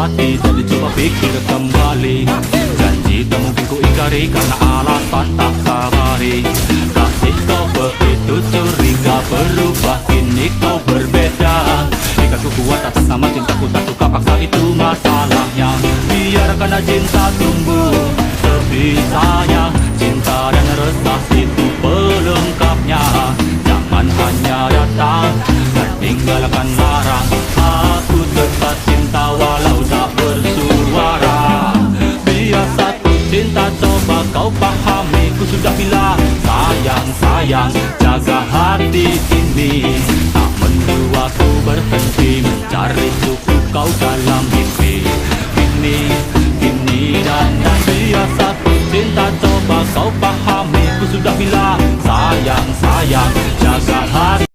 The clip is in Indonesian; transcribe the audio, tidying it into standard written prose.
hati, jadi coba pikir kembali. Janji tak mungkin ku ingkari karena alasan tak sabari. Kasih kau begitu curiga, berubah kini kau berbeda. Jika ku kuat atas nama cintaku tak suka paksa, itu masalahnya. Biarkan cinta tumbuh sebisanya. Cinta dan resah itu pelengkapnya. Jangan hanya datang dan tinggalkan larang. Aku tetap cinta walau tak bersuara. Biasa ku cinta, coba kau pahami. Ku sudah bilang sayang, sayang, jaga hati ini. Tak mendua ku berhenti mencari suku kau dalam mimpi. Kini dan biasa ku cinta, coba kau pahami. Ku sudah bilang sayang, sayang, jaga hati.